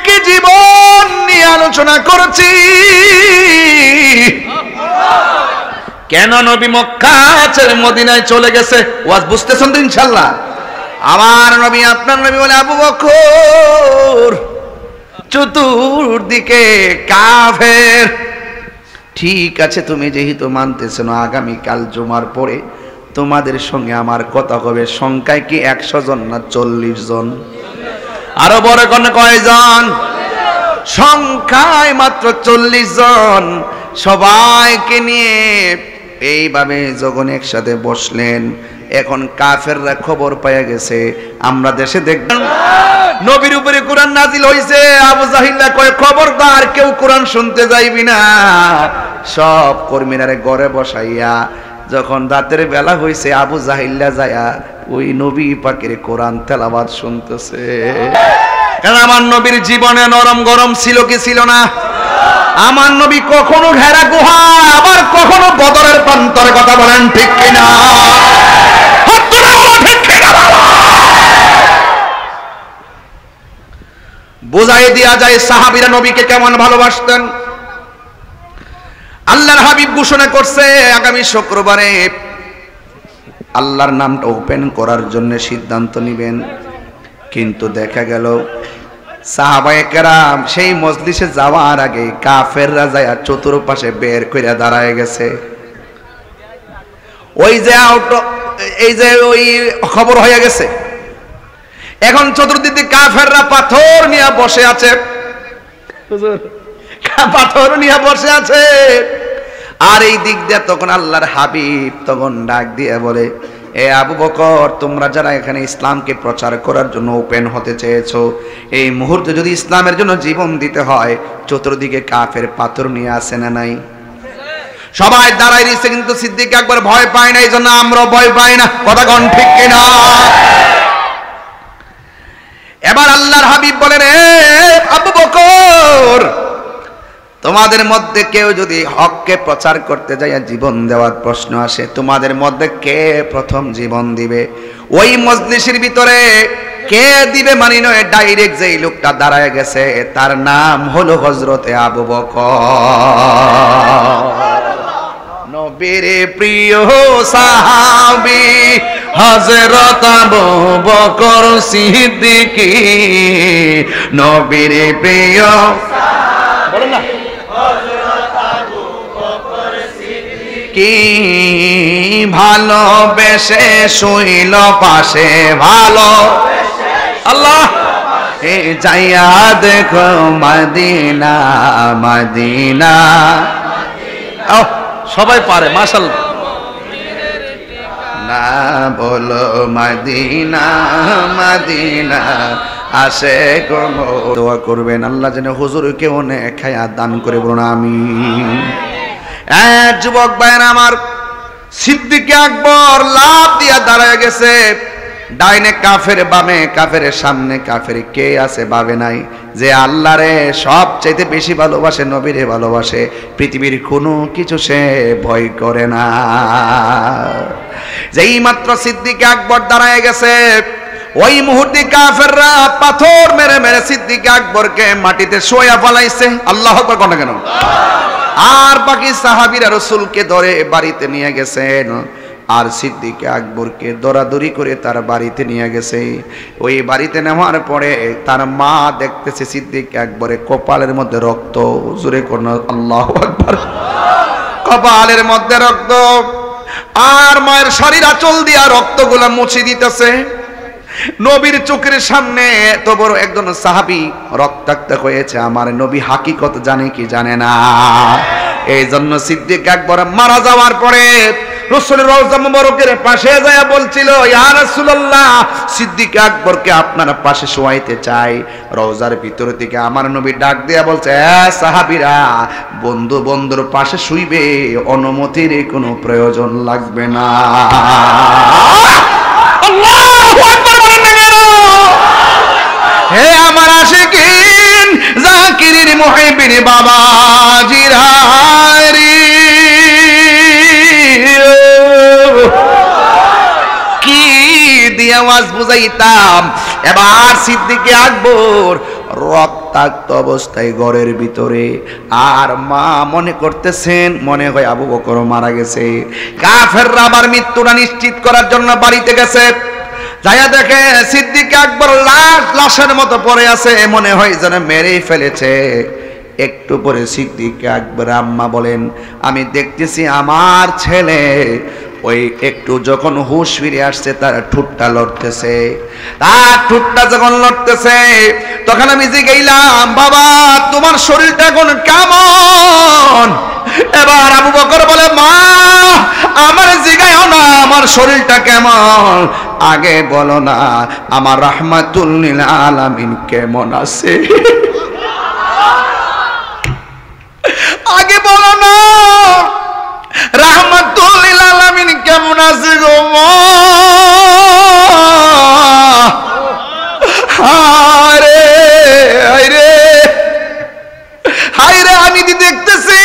কি জীবন নিয়ে আলোচনা করছি। কেন নবী মক্কা ছেড়ে মদিনায় চলে গেছে, ওয়াজ বুঝতেছেন তো ইনশাআল্লাহ? আমার নবী, আপনার নবী বলে, আবু বকর চতুর্দিকে কাফের। ঠিক আছে, তুমি যেহেতু মানতেছ না, আগামীকাল জুমার পরে তোমাদের সঙ্গে আমার কথা হবে। সংখ্যায় কি 100 জন না 40 জন? আরো বড় কোন কয়জন? সংখ্যায় মাত্র 40 জন। সবাইকে নিয়ে এইভাবে যখন একসাথে বসলেন, এখন কাফেররা খবর পেয়ে গেছে। আমরা দেশে দেখলাম নবীর উপরে কোরআন নাজিল হইছে, আবু জাহিল্লা কয় খবরদার কেউ কোরআন শুনতে যাইবি না। সব কর্মীরারে ঘরে বসাইয়া যখন রাতের বেলা হইছে, আবু জাহিল্লা যায়া ওই নবী পাকের কোরআন তেলাওয়াত শুনতেছে। কারণ আমার নবীর জীবনে নরম গরম ছিল কি ছিল না? আমার নবী কখনো ঘেরা গুহা, আবার কখনো বদরের প্রান্তরে, কথা বলেন ঠিক কিনা? বোঝাই দেয়া যায় সাহাবীরা নবীকে কেমন ভালোবাসতেন। আল্লাহর হাবিব ঘোষণা করছে আগামী শুক্রবারে আল্লাহর নামটা ওপেন করার জন্য সিদ্ধান্ত নেবেন। কিন্তু দেখা গেল সাহাবায়ে কেরাম সেই মজলিসে যাওয়ার আগে কাফেররা যায় চতুর্পাশে বের করে দাঁড়ায় গেছে। ওই যে এই যে ওই খবর হয়ে গেছে, এখন চতুর্দিকে কাফেররা পাথর নিয়ে বসে আছে, পাথর নিয়ে বসে আছে। আর এই দিক দিয়ে তখন আল্লাহর হাবিব তখন ডাক দিয়ে বলে, এ আবু বকর, তোমরা যারা এখানে ইসলামকে প্রচার করার জন্য ওপেন হতে চেয়েছো, এই মুহূর্তে যদি ইসলামের জন্য জীবন দিতে হয়, চতুর্দিকে কাফের পাথর নিয়ে আসে না নাই? সবাই দাঁড়াই দিচ্ছে, কিন্তু সিদ্দিক আকবর ভয় পায় না। এই জন্য আমরাও ভয় পাই না, কথা কোন ঠিক কিনা? এবার আল্লাহর হাবিব বলেন, এ আবু বকর, তোমাদের মধ্যে কেউ যদি হককে প্রচার করতে যায় জীবন দেওয়ার প্রশ্ন আসে, তোমাদের মধ্যে কে প্রথম জীবন দিবে? ওই মজলিসের ভিতরে কে দিবে মানি নয়, ডাইরেক্ট যেই লোকটা দাঁড়ায় গেছে তার নাম হলো হযরতে আবু বকর, নবীর প্রিয় সাহাবী হযরত আবু বকর সিদ্দিক, নবীর প্রিয়, বলেন না, কি ভালোবেসে শুইল পাশে, ভালো আল্লাহ এ যাইয়া দেখো মদিনা মদিনা। সবাই পারে মাশাআল্লাহ, না বলো মদিনা মদিনা আসে গো। দোয়া করবেন আল্লাহ যেন হুজুরকে অনেক খায়া দান করে, বলুন আমিন। যুবক ভাইরা আমার, সিদ্দিক আকবর লাফ দিয়া দাঁড়ায় গেছে। ডাইনে কাফের, বামে কাফের, সামনে কাফের, কে আছে ভাবে নাই যে আল্লাহরে সবচাইতে বেশি ভালোবাসে, নবীরে ভালোবাসে, পৃথিবীর কোনো কিছু সে ভয় করে না। যেই মাত্র সিদ্দিক আকবর দাঁড়ায় গেছে, ওই মুহূর্তে কাফেররা পাথর মেরে মেরে সিদ্দিক আকবরকে মাটিতে শোয়া ফলাইছে। আল্লাহু আকবার কোন কেন? আর বাকি সাহাবীরা রাসূলকে ধরে বাড়িতে নিয়ে গেছেন, আর সিদ্দিক আকবরকে দরাদরি করে তার বাড়িতে নিয়ে গেছে। ওই বাড়িতে নেওয়ার পরে তার মা দেখতেছে সিদ্দিক আকবরের কপালের মধ্যে রক্ত। জোরে কোন আল্লাহু আকবার। কপালের মধ্যে রক্ত, আর মায়ের শরীর আঁচল দিয়া রক্তগুলা মুছে দিতেছে। নবীর চোখের সামনে এত বড় একজন সাহাবী রক্তাক্ত হয়েছে, আমার নবী হাকিকত জানে কি জানে না? এই জন্য সিদ্দিক আকবর মারা যাওয়ার পরে রাসূলের রওজা মুবারকের পাশে যায় বলছিল, ইয়া রাসূলুল্লাহ, সিদ্দিক আকবরকে আপনার পাশে শোয়াইতে চাই। রওজার ভিতর থেকে আমার নবী ডাক দিয়া বলছে, এ সাহাবীরা, বন্ধু বন্ধুর পাশে শুইবে, অনুমতির কোনো প্রয়োজন লাগবে না। আল্লাহু আকবার বলেন না কেন? হে আমার আশিকিন, জাকিরিন, মুহিবিন, বাবাজিরা রে, কি দিয়ে আওয়াজ বুঝাইতাম। এবার সিদ্দিক আকবর রক্তাক্ত অবস্থায় ঘরের ভিতরে। আর মা মনে করতেছেন মনে হয় আবু বকর মারা গেছে। কাফেররা আবার মৃত্যুটা নিশ্চিত করার জন্য বাড়িতে গেছে, যাইয়া দেখে সিদ্দিক আকবর লাশের মতো পড়ে আছে, মনে হয় যেন মেরেই ফেলেছে। একটু পরে সিদ্দিক আকবর আম্মা বলেন, আমি দেখতেছি আমার ছেলে ওই একটু যখন হুঁশ ফিরে আসছে তার ঠোঁটটা লড়তেছে। তার ঠোঁটটা যখন লড়তেছে তখন আমি জিজ্ঞাসলাম, বাবা তোমার শরীরটা এখন কেমন? এবার আবু বকর বলে, মা আমার জিগায়ও না আমার শরীরটা কেমন, আগে বলো না আমার রাহমাতুল লিল আলামিন কেমন আছে। আগে বলো না রাহমাতুল লিল আলামিন কেমন আছে গো মা। হায়রে হায়রে হায়রে, আমি দেখতেছি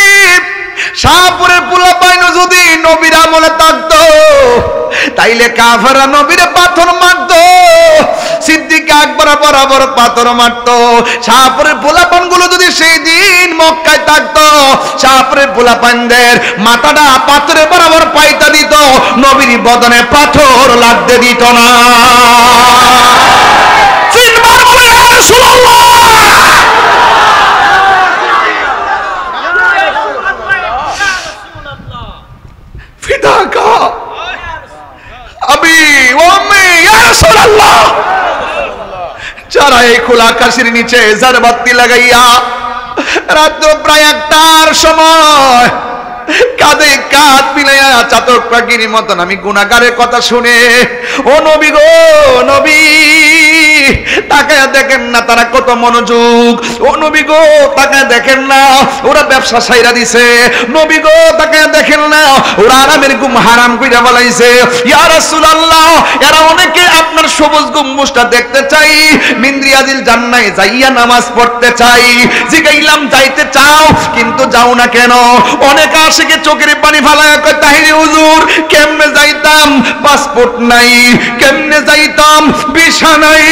শাহপুরের পোলা পাইনো যদি নবীর আমলে থাকতো তাইলে কাফেররা নবীরে পাথর মারতো, সিদ্দিক আকবর বরাবর পাথর মারতো। শাহপুরের পোলাপানগুলো যদি সেই দিন মক্কায় থাকতো শাহপুরের পোলাপানদের মাথাটা পাথরে বরাবর পাইতা দিত, নবীর বদনে পাথর লাগতে দিত না। তিনবার বলে ইয়া রাসূলুল্লাহ। যারা এই খোলা আকাশের নিচে জারবাতি লাগাইয়া রাত প্রায় 1টার সময় কাঁধে কাঁধ মিলাইয়া চাতক পাখির মতন আমি গুনাহগারের কথা শুনে, ও নবী গো নবী তাকায় দেখেন না তারা কত মনোযোগ, ও নবী গো তাকায় দেখেন না ওরা ব্যবসা সাইরা দিছে, নবী গো তাকায় দেখেন না ওরা আরামের ঘুম হারাম কইরা বলাইছে। ইয়া রাসূলুল্লাহ এরা অনেকে আপনার সবুজ গম্বুজটা দেখতে চাই, মিন্দ্রিয়াজিল জান্নাতে যাইয়া নামাজ পড়তে চাই। জিগাইলাম যাইতে চাও কিন্তু যাও না কেন? অনেক আশিকে চোখের পানি ফালায়া কয়, তাহিরি হুজুর কেমনে যাইতাম, পাসপোর্ট নাই, কেমনে যাইতাম ভিসা নাই,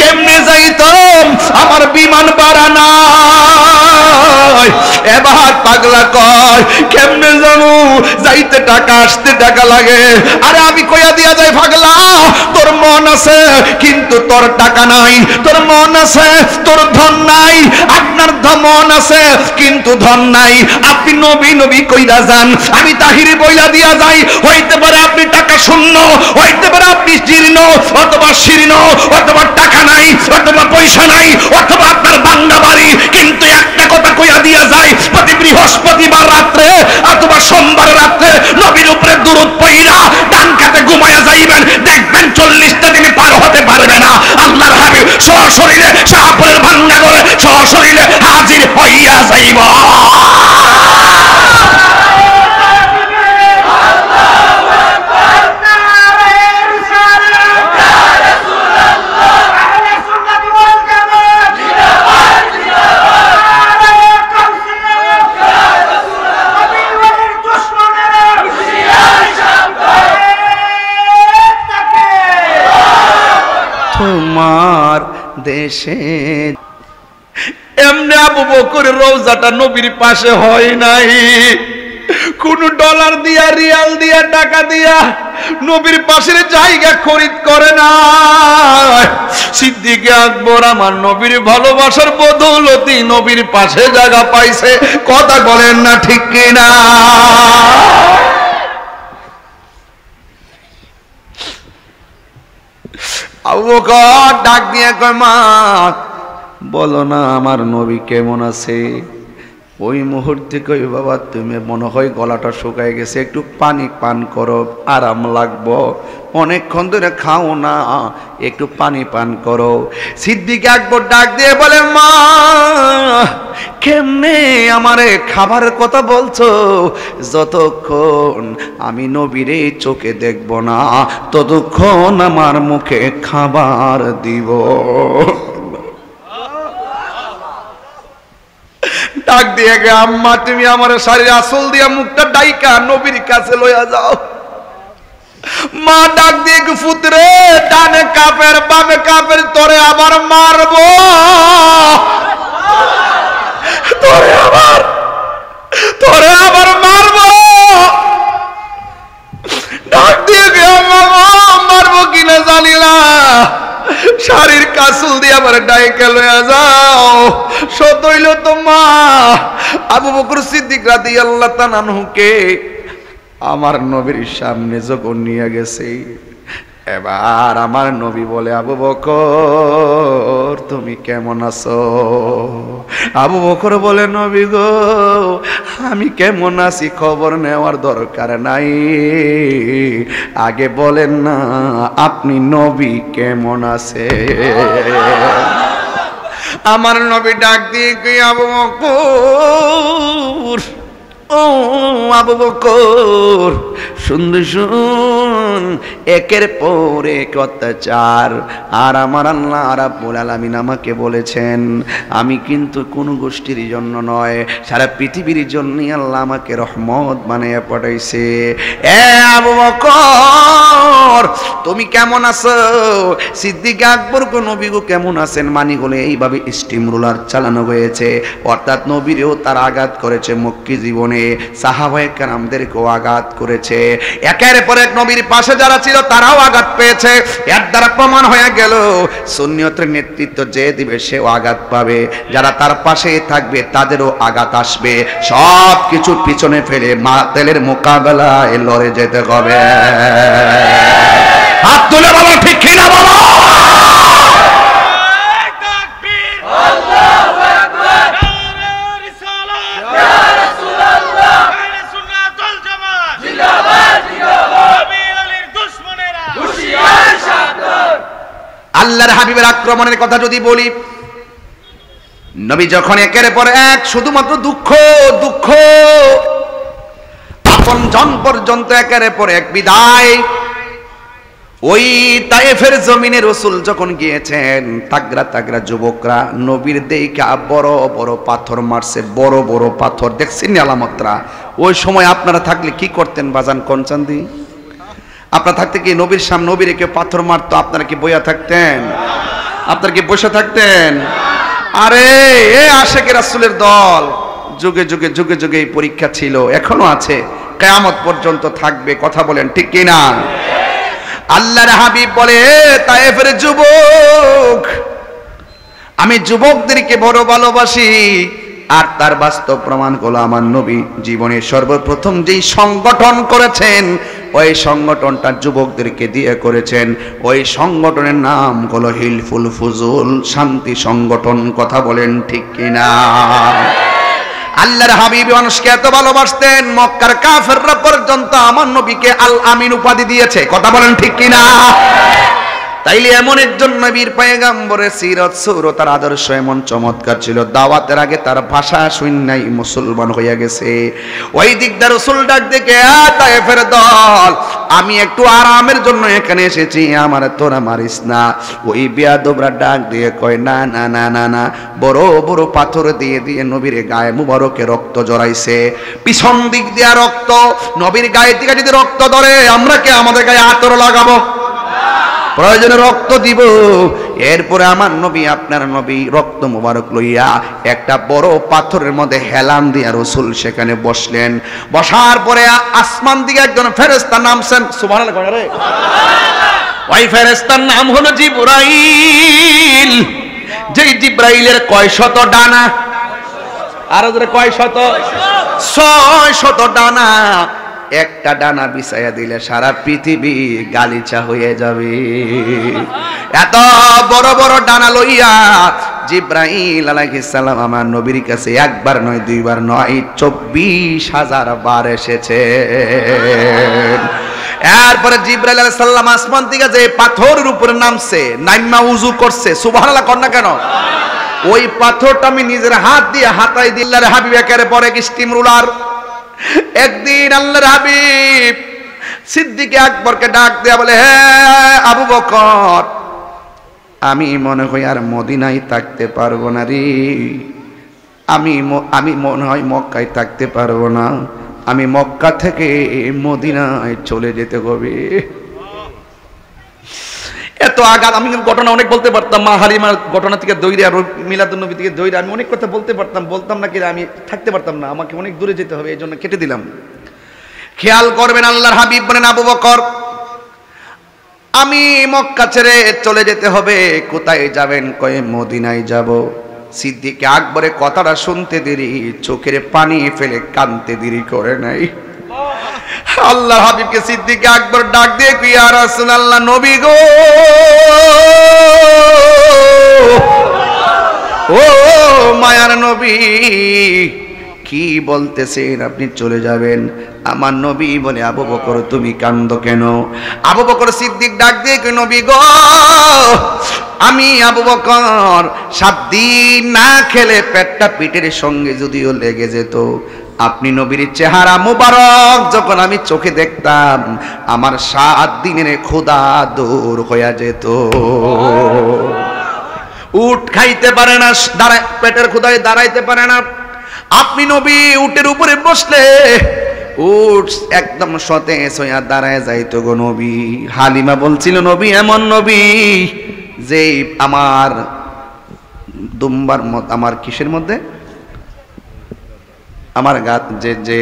কেমনে যাইতাম আমার বিমান ভাড়া নাই। এবার পাগলা কয় কেমনে যাবো, যাইতে টাকা আসতে টাকা লাগে। আরে আমি কইয়া দিয়া যাই পাগলা, তোর মন আছে কিন্তু তোর টাকা নাই, তোর মন আছে তোর ধন নাই, আপনার মন আছে কিন্তু ধন নাই। আপনি নবী নবী কইরা যান, আমি তাহিরি বইলা দিয়া যাই, হইতে পারে আপনি টাকা শূন্য, হইতে পারে আপনি জীর্ণ অথবা শীর্ণ, অথবা টাকা নাই অথবা পয়সা নাই, অথবা আপনার বাংলা বাড়ি, কিন্তু একটা কথা কইয়া দিয়া যায়, প্রতি বৃহস্পতিবার রাত্রে অথবা সোমবার রাত্রে নবীর উপরে দুরূদ পড়িয়া ডান কাতে ঘুমায়া যাইবেন, দেখবেন 40টা দিন পার হতে পারবে না। আল্লাহর হাবিব সশরীরে শাহপুরের ভাঙ্গা করে সশরীরে হাজির হইয়া যাইব। তোমার দেশে এমনি আবু বকরের রওজাটা নবীর পাশে হয় নাই, কোন ডলার দিয়া রিয়াল দিয়া টাকা দিয়া নবীর পাশের জায়গা খরিদ করে না। সিদ্দিক আকবর আমার নবীর ভালোবাসার বদৌলতি নবীর পাশে জায়গা পাইছে। কথা বলেন না ঠিক কিনা? আবু বকর ডাক দিয়ে কয়, মা বলো না আমার নবী কেমন আছে। ওই মুহূর্তে কই, বাবা তুমি মনে হয় গলাটা শুকায় গেছে, একটু পানি পান করো আরাম লাগবো, অনেকক্ষণ ধরে খাও না, একটু পানি পান করো। সিদ্দিক আকবর ডাক দিয়ে বলে, মা কেমনে আমারে খাবারের কথা বলছো, যতক্ষণ আমি নবীরে চোখে দেখব না ততক্ষণ আমার মুখে খাবার দিব। ডাক দিয়ে গে, আম্মা তুমি আমার শাড়ির আসল দিয়া মুখটা ডাইকা নবীর কাছে লইয়া যাও। মা ডাক দিয়ে পুত্রে, ডানে কাফের বামে কাফের, তোরে আবার মারবো, শাড়ির কাসুল দিয়ে আবার ডাইকে লইয়া যাও। সত হইল তো মা আবু বকর সিদ্দিক রাদিয়াল্লাহু তাআলা আনহুকে আমার নবীর সামনে যখন নিয়ে গেছে, এবার আমার নবী বলে, আবু বকর তুমি কেমন আছো? আবু বকর বলে, নবী গো আমি কেমন আছি খবর নেওয়ার দরকার নাই, আগে বলেন না আপনি নবী কেমন আছে? আমার নবী ডাক দিয়ে কি, আবু বকর, ও আবু বকর সুন্দর শুন, একের পর এক অত্যাচার আর আমার আল্লাহ রাব্বুল আলামিন আমাকে বলেছেন আমি কিন্তু কোনো গোষ্ঠীর জন্য নয়, সারা পৃথিবীর জন্যই আল্লাহ আমাকে রহমত বানিয়ে পাঠাইছে। এ আবু বকর তুমি কেমন আছো? সিদ্দিক আকবর গো নবী গো কেমন আছেন মানি বলে এইভাবে স্টিম রোলার চালানো হয়েছে, অর্থাৎ নবীরেও তার আঘাত করেছে মক্কি জীবনে, সাহাবায়ে কেরামদেরকেও আঘাত করেছে, একের পর এক নবীর পাশে যারা ছিল তারাও আঘাত পেয়েছে। এর দ্বারা প্রমাণ হয়ে গেল সুন্নিয়তের নেতৃত্ব যে দিবে সেও আঘাত পাবে, যারা তার পাশে থাকবে তাদেরও আঘাত আসবে। সব কিছু পিছনে ফেলে বাতিলের মোকাবেলায় লড়ে যেতে হবে। হাত তুলে বলো ঠিক কিনা বলো। আল্লাহর হাবিবের আক্রমণের কথা যদি বলি, নবী যখন একের পর এক শুধুমাত্র দুঃখ দুঃখ, আপনজন পর্যন্ত একের পর এক বিদায়, ওই তায়েফের জমিনে রাসূল যখন গিয়েছেন তাগড়া তাগড়া যুবকরা নবীর দেইকা বড় বড় পাথর মারছে, বড় বড় পাথর দেখছেন আলামতরা। ওই সময় আপনারা থাকলে কি করতেন বাজান কনচান্দি? আপনারা থাকতে কি নবীর সামনে নবীর কেউ পাথর মারতো, আপনারা কি বইয়া থাকতেন? আপনারা কি বসে থাকতেন? আরে এ আশেকের রাসূলের দল যুগে যুগে যুগে যুগে এই পরীক্ষা ছিল, এখনো আছে, কিয়ামত পর্যন্ত থাকবে। কথা বলেন ঠিক কিনা? আল্লাহর হাবিব বলে, তায়েফের যুবক আমি যুবকদেরকে বড় ভালোবাসি, আর তার বাস্তব প্রমাণ হলো আমার নবী জীবনে সর্বপ্রথম যেই সংগঠন করেছেন ওই সংগঠনটা যুবকদেরকে দিয়ে করেছেন। ওই সংগঠনের নাম হলো হিলফুল ফুজুল, শান্তি সংগঠন। কথা বলেন ঠিক কিনা? আল্লাহর হাবিব মানুষকে এত ভালোবাসতেন মক্কার কাফেররা পর্যন্ত আমার নবীকে আল আমিন উপাধি দিয়েছে। কথা বলেন ঠিক কিনা? তাইলে এমন একজন নবীর পয়গম্বরের সিরত সুরত আর আদর্শ এমন চমৎকার ছিল, দাওয়াতের আগে তার ভাষা শুননাই মুসলমান হইয়া গেছে। ওই দিকটা রাসূল ডাক দেখে, তায়েফের দল আমি একটু আরামের জন্য এখানে এসেছি, আমার তোরা মারিস না। ওই বেয়াদবরা ডাক দিয়ে কয়, না না না না না, বড় বড় পাথর দিয়ে দিয়ে নবীর গায়ে মুবারকে রক্ত জড়াইছে, পিছন দিক দিয়ে রক্ত, নবীর গায়ে থেকে যদি রক্ত ধরে আমরা কি আমাদের গায়ে আতর লাগাবো? প্রয়োজনে রক্ত দিব। এরপরে আমার নবী আপনার নবী রক্ত মুবারক লইয়া একটা বড় পাথরের মধ্যে হেলান দিয়া রাসূল সেখানে বসলেন। বসার পরে আসমান দিকে একজন ফেরেশতা নামছেন। সুবহানাল্লাহ রে, ওই ফেরেশতার নাম হলো জিবরাইল। যেই জিবরাইলের কয় শত ডানা, আর ওদের কয় শত? 600 ডানা। একটা ডানা বিছাইয়া দিলে সারা পৃথিবী গালিচা হয়ে যাবে। এত বড় বড় ডানা লইয়া জিবরাইল আলাইহিস সালাম আমার নবীর কাছে একবার নয় দুইবার নয় 24,000 বার এসেছে। এরপরে জিবরাইল আলাইহিস সালাম আসমান থেকে যে পাথরের উপরে নামছে, নাইমা উযু করছে। সুবহানাল্লাহ কর না কেন? ওই পাথরটা আমি নিজের হাত দিয়ে হাতাই দিল্লার হাবিব একের পর এক স্টিম রুলার। একদিন আল্লাহর হাবিব সিদ্দিক আকবরকে ডাক দেয়া বলে, হে আবু বকর, আমি মনে হয় আর মদিনায় থাকতে পারবো না রে, আমি মনে হয় মক্কায় থাকতে পারবো না, আমি মক্কা থেকে মদিনায় চলে যেতে হবে। এত আঘাত। আমি ঘটনা অনেক বলতে পারতাম, মা হালিমার ঘটনা থেকে দৌড়ে আর মিলাদুন্নবী থেকে দৌড়ে আমি অনেক কথা বলতে পারতাম, বলতাম না কি আমি থাকতে পারতাম না, আমাকে অনেক দূরে যেতে হবে, এই জন্য কেটে দিলাম। খেয়াল করবেন আল্লাহর হাবিব বলেন, আবু বকর আমি মক্কা ছেড়ে চলে যেতে হবে। কোথায় যাবেন? কয়ে মদিনায় যাব। সিদ্দিক আকবরের কথাটা শুনতে দেরি, চোখের পানি ফেলে কাঁদতে দেরি করে নাই। আল্লাহর হাবিবকে সিদ্দিক আকবর ডাক দিয়ে কি, ইয়া রাসূলুল্লাহ, নবী গো, ও মায়ার নবী, কি বলতেছেন আপনি চলে যাবেন? আমার নবী বলে, আবু বকর তুমি কান্দো কেন? আবু বকর সিদ্দিক ডাক দিয়ে কি, নবী গো, আমি আবু বকর 7 দিন না খেলে পেটটা পিঠের সঙ্গে যদিও লেগে যেত, আপনি নবীর চেহারা মুবারক যখন আমি চোখে দেখতাম, আমার 7 দিনের ক্ষুধা দূর হয়ে যেত। উট খাইতে পারে না, দাঁড়ায়, পেটের ক্ষুধায় দাঁড়াইতে পারে না। আপনি নবী উটের উপরে বসলে উট একদম সতেজ হইয়া দাঁড়ায় যাইতো গো নবী। হালিমা বলছিল, নবী এমন নবী যে আমার দুম্বার মত, আমার কিসের মধ্যে, আমার যে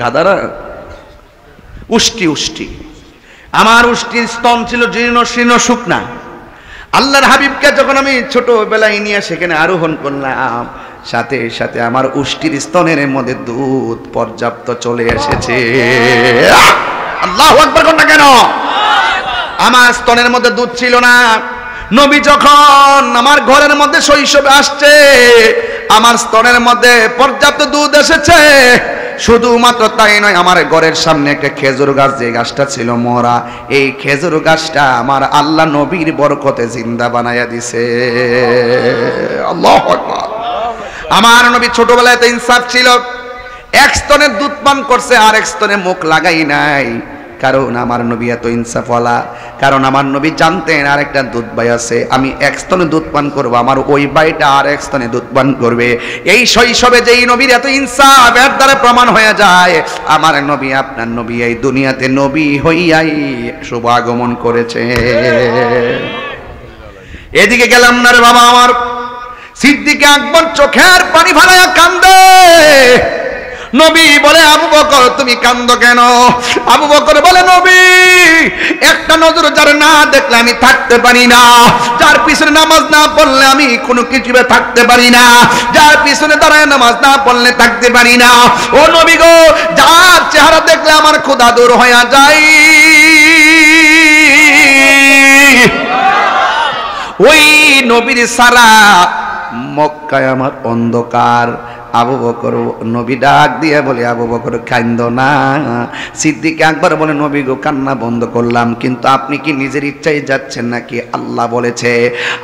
গাদারা উষ্টি, আমার উষ্টির স্তন ছিল জীর্ণ শীর্ণ শুকনা। আল্লাহর হাবিবকে যখন আমি ছোটবেলায় নিয়ে সেখানে আরোহণ করলাম, সাথে সাথে আমার উষ্টির স্তনের মধ্যে দুধ পর্যাপ্ত চলে এসেছে। আল্লাহু আকবার কোন না কেন? আমার স্তনের মধ্যে দুধ ছিল না। নবী যখন আমার ঘরের মধ্যে শৈশবে আসছে, আমার স্তনের মধ্যে পর্যাপ্ত দুধ এসেছে। শুধুমাত্র তাই নয়, আমার ঘরের সামনে একটা খেজুর গাছ, যে গাছটা ছিল মরা, এই খেজুর গাছটা আমার আল্লাহ নবীর বরকতে জিন্দা বানাইয়া দিছে। আল্লাহু আকবার। আমার নবী ছোটবেলায় তো ইনসাফ ছিল, এক স্তনে দুধ পান করছে আর এক স্তনে মুখ লাগাই নাই। কারণ আমার নবী এত ইনসাফওয়ালা, কারণ আমার নবী জানতেন আর একটা দুধ ভাই আছে, আমি এক স্তনে দুধ পান করবো, আমার ওই ভাইটা আর এক স্তনে দুধ পান করবে। এই শৈশবে যেই নবীর এত ইনসাফ, এর দ্বারা প্রমাণ হয়ে যায় আমার নবী, আপনার নবী এই দুনিয়াতে নবী হইয়াই শুভ আগমন করেছে। এদিকে গেলাম না রে বাবা আমার। সিদ্দিক আকবর চোখের পানি ফেলাইয়া কান্দে। নবী বলে, আবু বকর তুমি কান্দো কেন? আবু বকর বলে, নবী একটা নজর যার না দেখলে আমি থাকতে পারি না, যার পিছনে নামাজ না পড়লে আমি কোনো কিছু থাকতে পারি না, যার পিছনে দাঁড়ায় নামাজ না পড়লে থাকতে পারি না। ও নবী গো, যার চেহারা দেখলে আমার ক্ষুধা দূর হয়ে যায়, ওই নবীর সারা মক্কায় আমার অন্ধকার। আবু বকর, নবী ডাক দিয়ে বলে, আবু বকর কান্দো না। সিদ্দিক আকবর বলে, নবী গো কান্না বন্ধ করলাম, কিন্তু আপনি কি নিজের ইচ্ছায় যাচ্ছেন নাকি আল্লাহ বলেছে?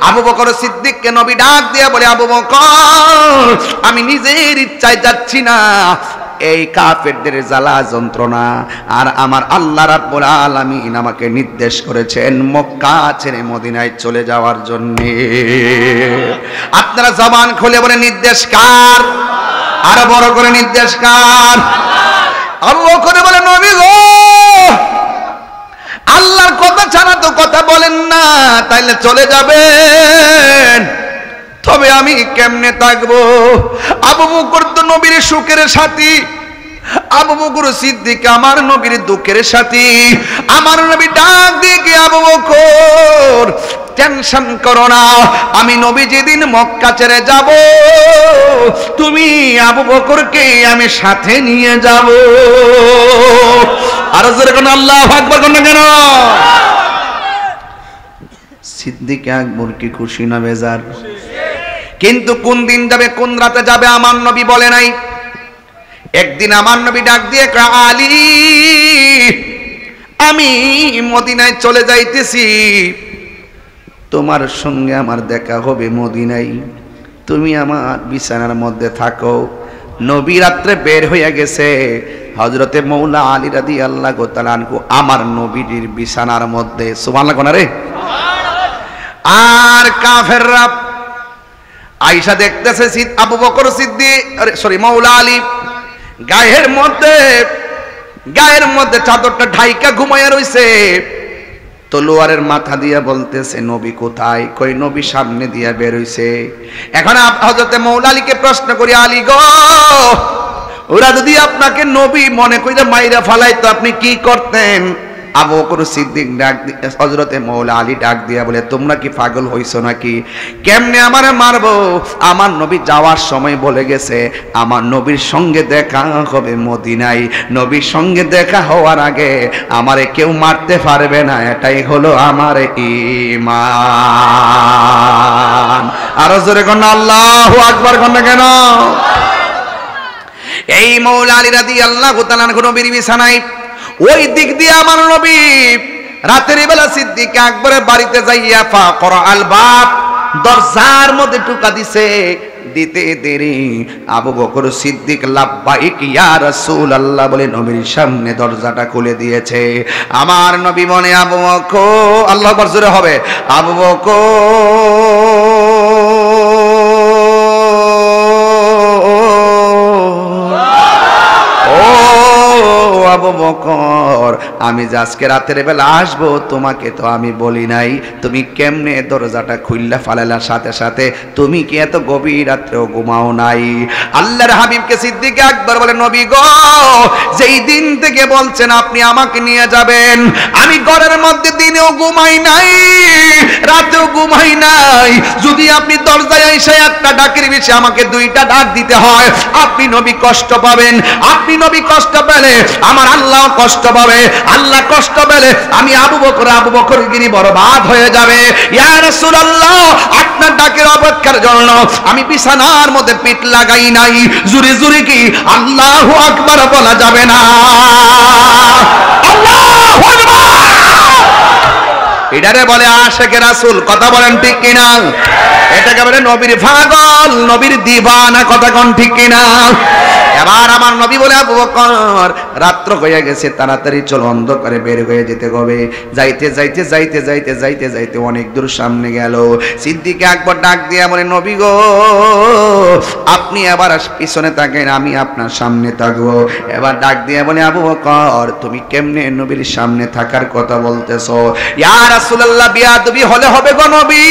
আবু বকর সিদ্দিককে নবী ডাক দিয়ে বলে, আবু বকর আমি নিজের ইচ্ছায় যাচ্ছি না, এই কাফেরদের জ্বালা যন্ত্রণা, আর আমার আল্লাহ রাব্বুল আলামিন আমাকে নির্দেশ করেছেন মক্কা ছেড়ে মদিনায় চলে যাওয়ার জন্য। আপনারা জবান খুলে বলে, নির্দেশ কার? আরো বড় করে, নির্দেশ কার? আল্লাহ করে বলে, নবী গো আল্লাহর কথা ছাড়া তো কথা বলেন না, তাইলে চলে যাবেন, তবে আমি কেমনে থাকবো? আবু বকর তো নবীর সুখের সাথী, আবু বকর সিদ্দিক আমার নবীর দুঃখের সাথী। আমার নবী ডাক দিয়ে কি, আবু বকর টেনশন করো না, আমি নবী যেদিন মক্কা ছেড়ে যাব, তুমি আবু বকরকে আমি সাথে নিয়ে যাব। আর জোরে কোন আল্লাহু আকবার কোন কেন? সিদ্দিক আকবর কি খুশি না বেজার? কিন্তু কোন দিন যাবে, কোন রাতে যাবে আমার নবী বলে নাই। একদিন আমার নবী ডাক দিয়ে, আলী আমি মদিনায় চলে যাইতেছি, তোমার সঙ্গে আমার দেখা হবে মদিনায়, তুমি আমার বিছানার মধ্যে থাকো। নবী রাত্রে বের হইয়া গেছে, হযরতে মৌলা আলী রাদিয়াল্লাহু তাআলা আনহু আমার নবীর বিছানার মধ্যে। সুবহানাল্লাহ কোন রে? আর কাফেররা আয়েশা দেখতেছে আবু বকর সিদ্দিক, মৌলা আলী গায়ের মধ্যে চাদরটা ঢাইকা ঘুমাইয়া রইছে, তলোয়ারের মাথা দিয়া বলতেছে, নবী কোথায়? কই নবী সামনে দিয়া বের হইছে। এখন হযরতে মৌলা আলীকে প্রশ্ন করি, আলী গো ওরা যদি আপনাকে নবী মনে কইরা মাইরা ফালাইতো আপনি কি করতেন? আবু বকর সিদ্দিক ডাক দিয়ে হযরতে মাওলা আলী ডাক দিয়া বলে তোমরা কি পাগল হইছো নাকি? কেমনে আমারে মারবো? আমার নবী যাওয়ার সময় বলে গেছে আমার নবীর সঙ্গে দেখা হবে মদিনায়, নবীর সঙ্গে দেখা হওয়ার আগে আমারে কেউ মারতে পারবে না, এটাই হলো আমার ঈমান। আরো জোরে কোন আল্লাহু আকবার কোন কেন? এই মাওলা আলী রাদিয়াল্লাহু তাআলা নবীর বিছানায় ওই দিক দিয়ে আমার নবী রাতের বেলা সিদ্দিক আকবরের বাড়িতে যাইয়া ফাকরা আল বাব দরজার মধ্যে টুকা দিছে। দিতে দেরি আবু বকর সিদ্দিক লাব্বাইক ইয়া রাসূলুল্লাহ বলে নবীর সামনে দরজাটা খুলে দিয়েছে। আমার নবী বলে আবু বকর, আল্লাহু আকবার জোরে হবে, আবু বকর আবু বকর আমি যে আজকে রাতের বেলা আসবো তোমাকে তো আমি বলি নাই, তুমি কেমনে দরজাটা খুললা ফালালার সাথে সাথে? তুমি কি এত গভীর রাত্রেও ঘুমাও নাই? আল্লাহর হাবিবকে সিদ্দিক আকবর বলে নবী গো, যেই দিন থেকে বলছেন আপনি আমাকে নিয়ে যাবেন আমি ঘরের মধ্যে দিনেও ঘুমাই নাই রাতেও ঘুমাই নাই। যদি আপনি দরজায় এসে একটা ডাকের বেশি আমাকে দুইটা ডাক দিতে হয়, আপনি নবী কষ্ট পাবেন, আপনি নবী কষ্ট পেলে আমার আল্লাহ কষ্ট পাবে, আল্লাহ কষ্ট পেলে আমি আবু বকর গিরি বরবাদ হয়ে যাবে। ইয়া রাসূলুল্লাহ আপনার ডাকের অপেক্ষার জন্য আমি বিছানার মধ্যে পিঠ লাগাই নাই। জুরে জুরে কি আল্লাহু আকবার বলা যাবে না? আল্লাহু আকবার, এটারে বলে আশিকে রাসূল। কথা বলেন ঠিক কিনা? এটাকে বলে নবীর পাগল, নবীর দিওয়ানা। কথা কোন ঠিক কিনা? এবার আমার নবী বলে আবু বকর রাত্র হয়ে গেছে, তাড়াতাড়ি চল অন্ধকারে বের হয়ে যেতে হবে। যাইতে যাইতে যাইতে যাইতে যাইতে যাইতে অনেক দূর সামনে গেল। সিদ্দিক আকবর ডাক দিয়া বলে নবী গো আপনি এবার পিছনে থাকেন, আমি আপনার সামনে থাকবো। এবার ডাক দিয়া বলে আবু বকর তুমি কেমনে নবীর সামনে থাকার কথা বলতেছো? ইয়া রাসূলুল্লাহ বিয়াদবি হলে হবে গো নবী,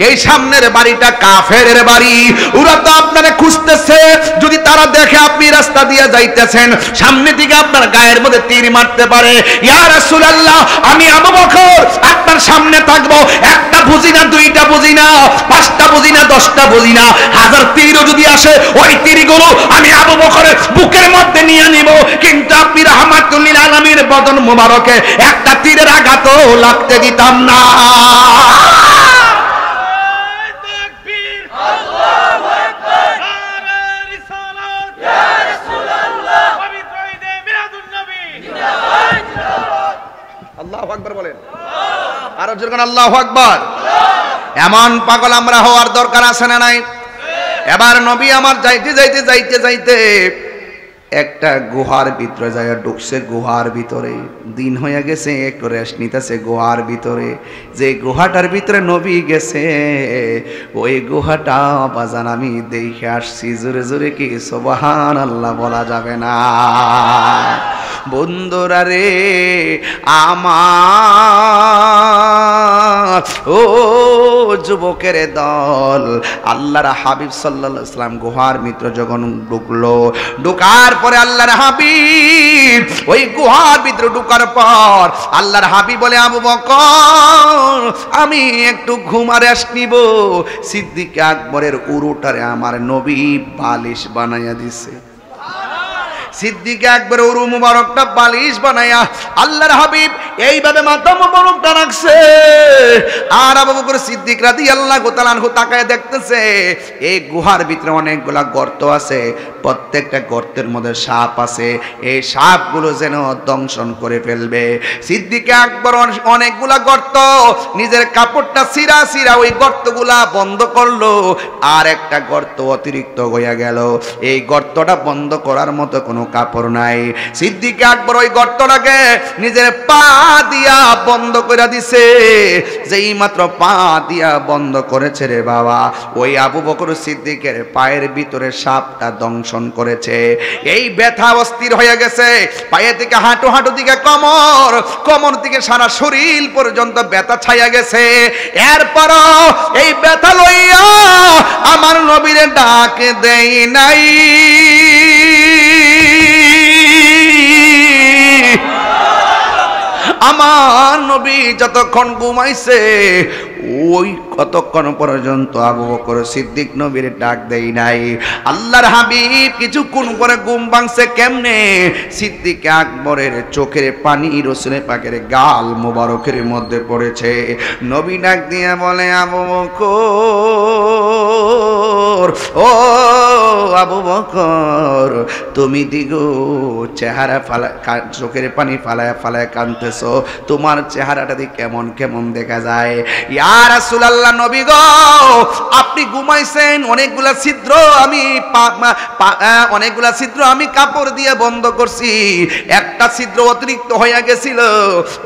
এই সামনের বাড়িটা কাফেরের বাড়ি, ওরা তো আপনারে খুঁজতেছে। যদি তারা দেখে আপনি রাস্তা দিয়ে যাইতেছেন, সামনে দিকে আপনার গায়ের মধ্যে তীর মারতে পারে। ইয়া রাসূলুল্লাহ আমি আবু বকর আপনার সামনে থাকবো, একটা বুঝি না, দুইটা বুঝি না, পাঁচটা বুঝি না, 10টা বুঝি না, 1000 তীরও যদি আসে ওই তীরগুলো আমি আবু বকরের বুকের মধ্যে নিয়ে নিব। কিন্তু আপনি রাহমাতুল লিল আলামিন বদন মোবারকে একটা তীরের আঘাতও লাগতে দিতাম না। আল্লাহু আকবার বলেন, আর যখন আল্লাহু আকবার। এমন পাগল আমরা হওয়ার দরকার আছে না নাই? এবার নবী আমার যাইতে যাইতে যাইতে যাইতে একটা গুহার ভিতরে যায় ঢুকছে। গুহার ভিতরে দিন হয়ে গেছে, একটু রেস্ট নিতেছে গুহার ভিতরে। যে গুহাটার ভিতরে নবী গেছে ওই গুহাটা বাজান আমি দেখে আসছি। জোরে জোরে কি সুবহানাল্লাহ বলা যাবে না? বন্ধুরা রে আমার, ও যুবকের দল, আল্লাহর হাবিব সাল্লাল্লাহু আলাইহি ওয়াসাল্লাম গুহার ভিতরে যখন ঢুকলো, ঢুকার পরে আল্লাহর হাবিব ওই গুহার ভিতরে ঢুকার পর আল্লাহর হাবিব বলে আবু বকর আমি একটু ঘুমার রেস্ট নিব। সিদ্দিক আকবরের উরুটারে আমার নবী বালিশ বানাইয়া দিছে। সিদ্দিক আকবর উরু মুবারকটা বালিশ বানায়া আল্লাহর হাবিব এইভাবে মাথা মুবারকটা রাখছে। আর আবু বকর সিদ্দিক রাদিয়াল্লাহু তাআলা আনহু তাকায় দেখতেছে এই গুহার ভিতরে অনেকগুলা গর্ত আছে, প্রত্যেকটা গর্তের মধ্যে সাপ আছে, এই সাপগুলো যেন দংশন করে ফেলবে। সিদ্দিক আকবর অনেকগুলা গর্ত নিজের কাপড়টা ছিঁড়া ছিঁড়া ওই গর্তগুলা বন্ধ করলো। আর একটা গর্ত অতিরিক্ত হয়ে গেল, এই গর্তটা বন্ধ করার মতো কোনো কাপড় নাই। সিদ্দিক আকবর ওই গর্তটাকে নিজের পা দিয়া বন্ধ করে দিছে। যেই মাত্র পা দিয়া বন্ধ করেছে রে বাবা, ওই আবু বকর সিদ্দিকের পায়ের ভিতরে সাপটা দংশন করেছে। এই ব্যথা অস্থির হয়ে গেছে, পায়ে থেকে হাঁটু, হাঁটু দিকে কোমর, কোমর থেকে সারা শরীর পর্যন্ত ব্যথা ছায়া গেছে। এরপরও এই ব্যথা লইয়া আমার নবীরে ডাক দেই নাই। আমার নবী যতক্ষণ ঘুমাইছে ওই কতক্ষণ পর্যন্ত আবু বকর সিদ্দিক নবীর ডাক দেই নাই। আল্লাহর হাবিব কিছুক্ষণ পরে ঘুম ভাঙছে কেমনে? সিদ্দিক আকবরের চোখের পানি রাসূল পাকের গাল মোবারকের মধ্যে পড়েছে। নবী ডাক দিয়ে বলে, আবু বকর, ও আবু বকর, তুমি দিগো চেহারা চোখের পানি ফালায় ফালায় কাঁদতেছো, তোমার চেহারাটা দিয়ে কেমন কেমন দেখা যায়। ইয়া রাসূলুল্লাহ, নবী গো আপনি ঘুমাইছেন, অনেকগুলা ছিদ্র আমি কাপড় দিয়ে বন্ধ করছি, একটা ছিদ্র অতিরিক্ত হয়ে গেছিল,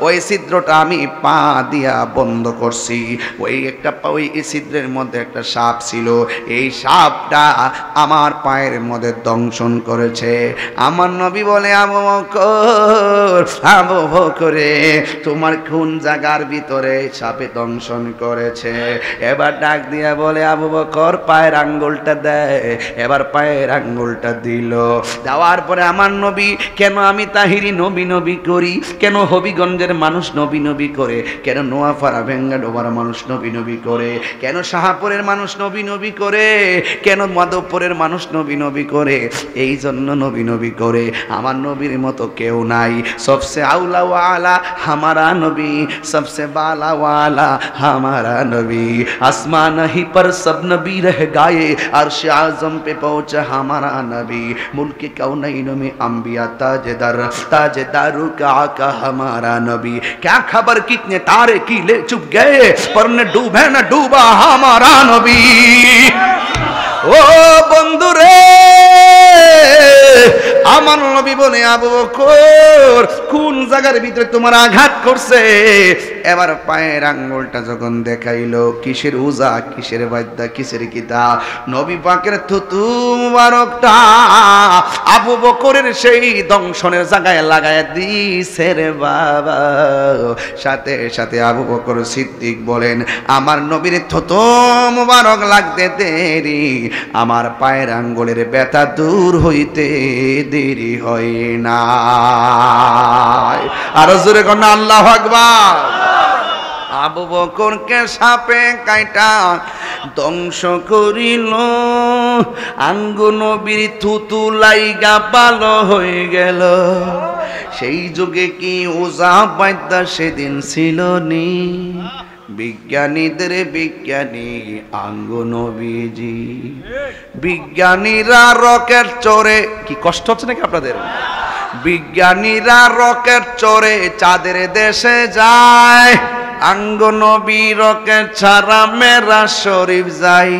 ওই ছিদ্রটা আমি পা দিয়া বন্ধ করছি। ওই ছিদ্রের মধ্যে একটা সাপ ছিল, এই সাপটা আমার পায়ের মধ্যে দংশন করেছে। আমার নবী বলে, আবু বকরে তোমার কোন জায়গার ভিতরে সাপে দংশন করেছে? এবার ডাক দিয়া বলে, আবু বকর পায়ের আঙ্গুলটা দেয়। এবার পায়ের আঙ্গুলটা দিল। দেওয়ার পরে আমার নবী, কেন আমি তাহিরি নবী নবী করি, কেন হবিগঞ্জের মানুষ নবী নবী করে, কেন নোয়াপাড়া ভেঙ্গা ডোবার মানুষ নবী নবী করে, কেন শাহপুরের মানুষ নবী নবী করে, কেন মাধবপুরের মানুষ নবী নবী করে? এই জন্য নবী নবী করে। আমার নবীর মতো কেউ নাই। সবসে আউলা ওয়ালা হামারা নবী, সবসে বালা ওয়ালা হামারা नबी, आसमान नहीं पर सब नबी रह गए, अर्श आज़म पे पहुंचा हमारा नबी, मुल्क कौनैन में अंबिया ताजदारू का आका हमारा नबी। क्या खबर कितने तारे कीले चुप गए, पर न डूबे न डूबा हमारा नबी। ओ बंधु रे আমার নবী বলে, আবু বকর কোন জায়গার ভিতরে তোমার আঘাত করছে? এবার পায়ের আঙ্গুলটা যখন দেখাইলো, কিসের উজা, কিসের বাদ্যা, কিসের কিতা, নবী পাকের থুতু মুবারকটা আবু বকরের সেই দংশনের জায়গায় লাগায় দিছে রে বাবা। সাথে সাথে আবু বকর সিদ্দিক বলেন, আমার নবীর থুতু মুবারক লাগতে দেরি, আমার পায়ের আঙ্গুলের ব্যথা দূর হইতে দেরি হয় না। আরো জোরে কোন আল্লাহু আকবার। আবু বকরকে সাপে কাইটা ধ্বংস করিল, আঙ্গু নবীর থুতু লাইগা ভালো হয়ে গেল। সেই যুগে কি ওজা বাদ্যা সেদিন ছিল নি? বিজ্ঞানীদের বিজ্ঞানী আঙ্গু নবীজি, বিজ্ঞানীরা রকেট চড়ে, কি কষ্ট হচ্ছে নাকি আপনাদের? বিজ্ঞানীরা রকেট চড়ে চাঁদের দেশে যায়, আঙ্গু নবী রকেট ছাড়া মেরা শরীফ যাই।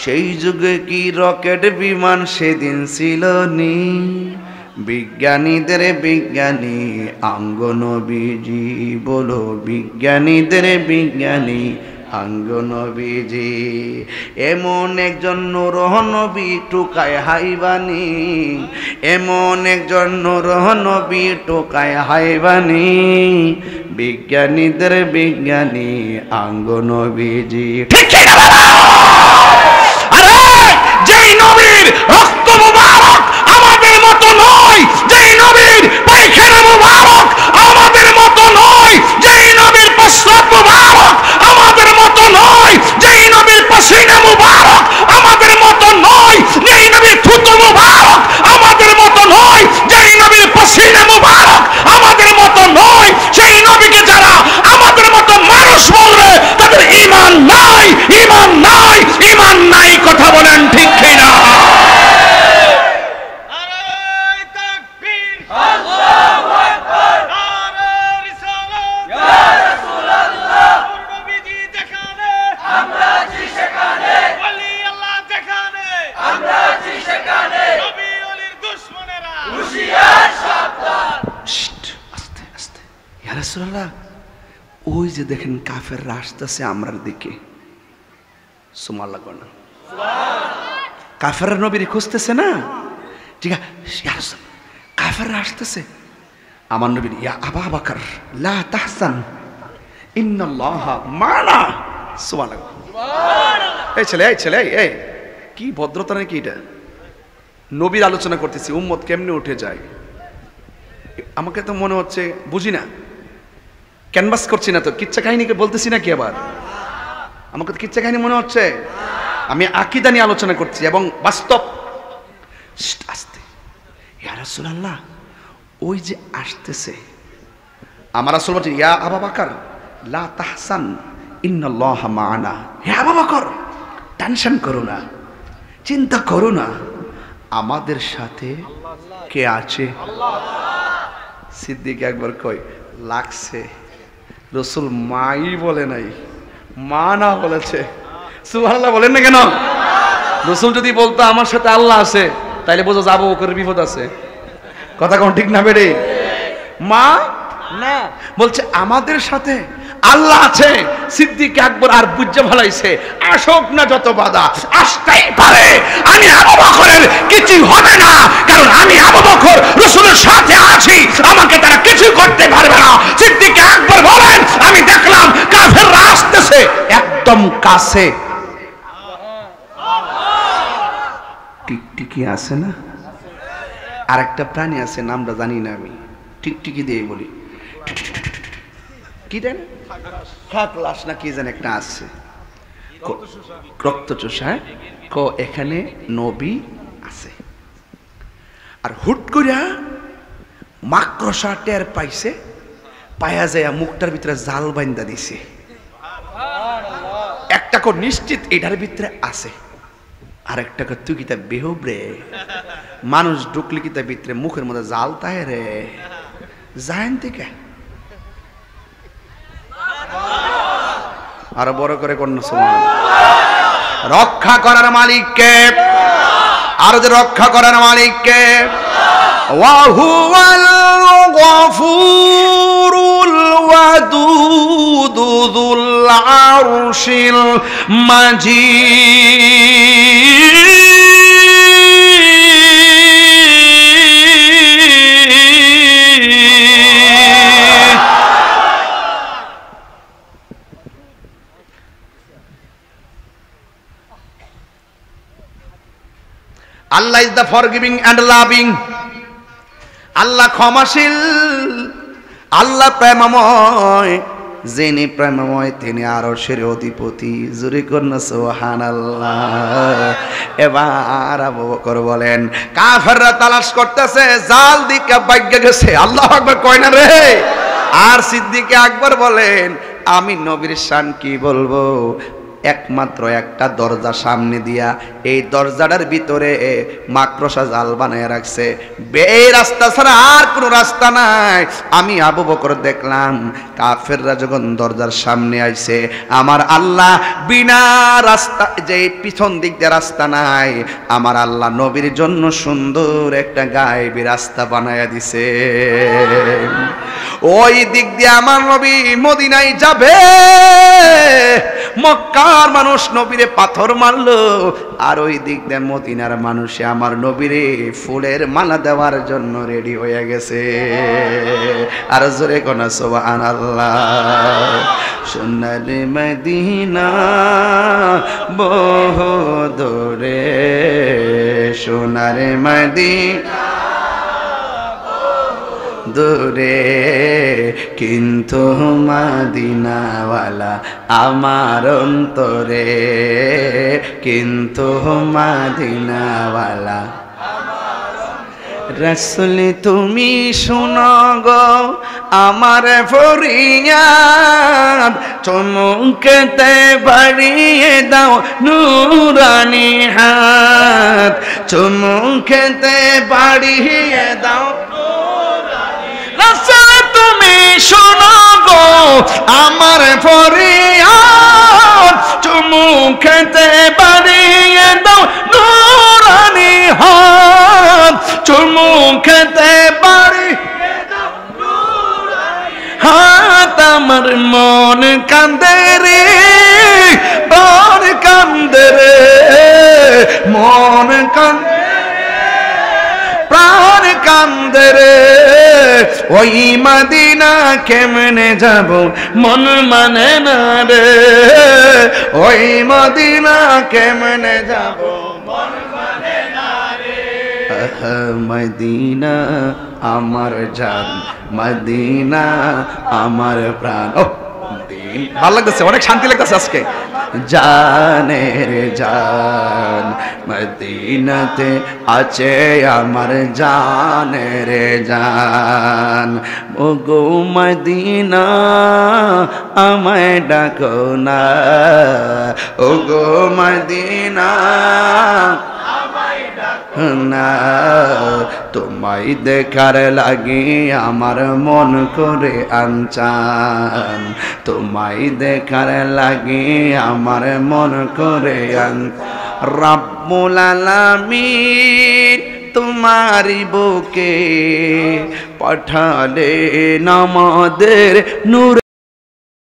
সেই যুগে কি রকেট বিমান সেদিন ছিল নি? বিজ্ঞানীদের বিজ্ঞানী আঙ্গ নবীজি, বলো বিজ্ঞানীদের বিজ্ঞানী আঙ্গ নবীজি। এমন একজন নূর নবী টোকায় হাইবানি, এমন একজন নূর নবী টোকায় হাইবানি, বিজ্ঞানীদের বিজ্ঞানী আঙ্গ নবীজি। ঠিক কি না? আরে যেই নবীর রক্ত মুবারক আমাদের মতো নয়, যেই নবীর পায়খানা মুবারক আমাদের মতো নয়, যেই নবীর প্রস্রাব মুবারক আমাদের মতো নয়, যেই নবীর পসিনা মুবারক আমাদের মতো নয়, যেই নবীর থুতু মুবারক আমাদের মতো নয়, যেই নবীর পসিনা মুবারক আমাদের মতো নয়, সেই নবীকে যারা আমাদের মতো মানুষ বলবে তাদের ঈমান নাই, ঈমান নাই, ঈমান নাই। কথা বলেন ঠিক কি না? ওই যে দেখেন কাফেররা আসতেছে আমরার দিকে, সুবহানাল্লাহ লাগবে না? কাফেররা নবীর খুঁজতেছে না, ঠিক আছে, কাফেররা আসতেছে। আমার নবী, ইয়া আবু বকর লা তাহসান ইন্নাল্লাহা মা'না, সুবহানাল্লাহ। এই ছেলে, এই ছেলে, এই কি ভদ্রতা নাকি এটা? নবীর আলোচনা করতেছি, উম্মত কেমনে উঠে যায়। আমাকে তো মনে হচ্ছে বুঝি না, ক্যানভাস করছি না তো, কিচ্ছা কাহিনীকে বলতেছি নাকি আবার? আমাকে তো কিচ্ছা কাহিনী মনে হচ্ছে। আমি আকীদা নিয়ে আলোচনা করছি এবং বাস্তব। আস্তে, ইয়া রাসূলুল্লাহ, ওই যে আসতেছে, আমার রাসূল বলছে, ইয়া আবু বকর লা তাহসান ইন্নাল্লাহা মা'ানা। হে আবু বকর, টেনশন করো না, চিন্তা করো না, আমাদের সাথে কে আছে? সিদ্দিক একবার কই লাগছে, রসুল মাই বলে নাই, মা না বলেছে। সুবহানাল্লাহ বলেন না কেন? রসুল যদি বলতো আমার সাথে আল্লাহ আছে, তাইলে বোঝা যাবো ওকে বিপদ আছে। কথা কোন ঠিক না বেড়ে? মা না, বলছে আমাদের সাথে আল্লাহ আছে। সিদ্দিক আকবর আর বুঝে ভালাইছে, আসুক না যত বাধা, আসতেই পারে, আমি আবু বকরের কিছু হবে না, কারণ আমি আবু বকর রাসূলের সাথে আছি, আমাকে তারা কিছু করতে পারবে না। সিদ্দিক আকবর বলেন, আমি দেখলাম কাফেররা আসতেছে একদম কাছে। টিকটিকি আছে না, আরেকটা প্রাণী আছে, নামটা জানি না আমি, টিকটিকি দিয়ে বলি, কি জানেন, খাকলাস না কি যেন একটা আছে, রক্তচোষা। এখানে নবী আছে। আর হুট করিয়া মাকড়সা টের পাইছে, পায়া যায় মুখটার ভিতরে জাল বাইন্দা দিছে। একটা কো নিশ্চিত এটার ভিতরে আছে, আর একটা কো তুই কিতা বেহুব রে, মানুষ ঢুকলে কিতা ভিতরে মুখের মধ্যে জাল তাই রে, জানেন থেকে আরো বড় করে কন্যা সুবহান। রক্ষা করার মালিক কে? আর যে রক্ষা করার মালিক কে? ওয়া হুয়াল গফুরুল ওয়াদুদ যুল আরশিল মাজিদ। Allah is the forgiving and loving. আল্লাহ ক্ষমাশীল, আল্লাহ প্রেমময়। যিনি প্রেমময় তিনি আরশের অধিপতি। জোরে করুন সুবহানাল্লাহ। এবার আবু বকর বলেন, কাফেররা তালাশ করতেছে, জাল দিকে ভাগ্যে গেছে। আল্লাহু আকবার কয় না রে? আর সিদ্দিক আকবর বলেন, আমি নবীর শান কি বলবো, একমাত্র একটা দরজা সামনে দিয়া, এই দরজাটার ভিতরে মাকড়সা জাল বানায় রাখছে, এই রাস্তা ছাড়া আর কোনো রাস্তা নাই। আমি আবু বকর দেখলাম, কাফেররা যখন দরজার সামনে আইছে, আমার আল্লাহ বিনা রাস্তা, যে পিছন দিক দিয়ে রাস্তা নাই, আমার আল্লাহ নবীর জন্য সুন্দর একটা গায়েবী রাস্তা বানায়া দিছে। ওই দিক দিয়ে আমার নবী মদিনায় যাবে, মক্কার মানুষ নবীরে পাথর মারলো, আর ওই দিক দিয়ে মদিনার মানুষে আমার নবীরে ফুলের মালা দেওয়ার জন্য রেডি হয়ে গেছে। আর জোরে কোনা সুবহানাল্লাহ। সোনার মদিনা বহু দূরে, সোনার মদিনা দূরে, কিন্তু মদিনাওয়ালা আমার অন্তরে, কিন্তু মদিনাওয়ালা। রাসূল তুমি শোনো গো আমার ফরিয়াদ, চমুকতে বাড়িয়ে দাও নূরানি হাত, চমুকতে বাড়িয়ে দাও। রাসূল তুমি শোনো গো আমার ফরিয়াদ, চমুকতে বাড়িয়ে দাও নূরানি হাত, চমুকতে বাড়িয়ে দাও নূরানি হাত। আমার মন কান্দে রে, প্রাণ কান্দে রে, মন কান্দে, প্রাণ কান্দে রে। ওই মদিনা কেমনে যাব মন মানে না রে, ওই মদিনা কেমনে যাব মন মানে না রে। মদিনা আমার জান, মদিনা আমার প্রাণ। ও দিন ভালো লাগতেছে, অনেক শান্তি লাগতেছে আজকে। জানের জান মদিনাতে আছে আমার জানের জান। ও গো মদিনা আমায় ডাকো না, ও গো মদিনা না, তোমায় দেখার লাগে আমার মন করে আনচান, তোমায় দেখার লাগে আমার মন করে আন। রব্বুল আলামিন তোমারি বুকে পাঠালে আমাদের নূর।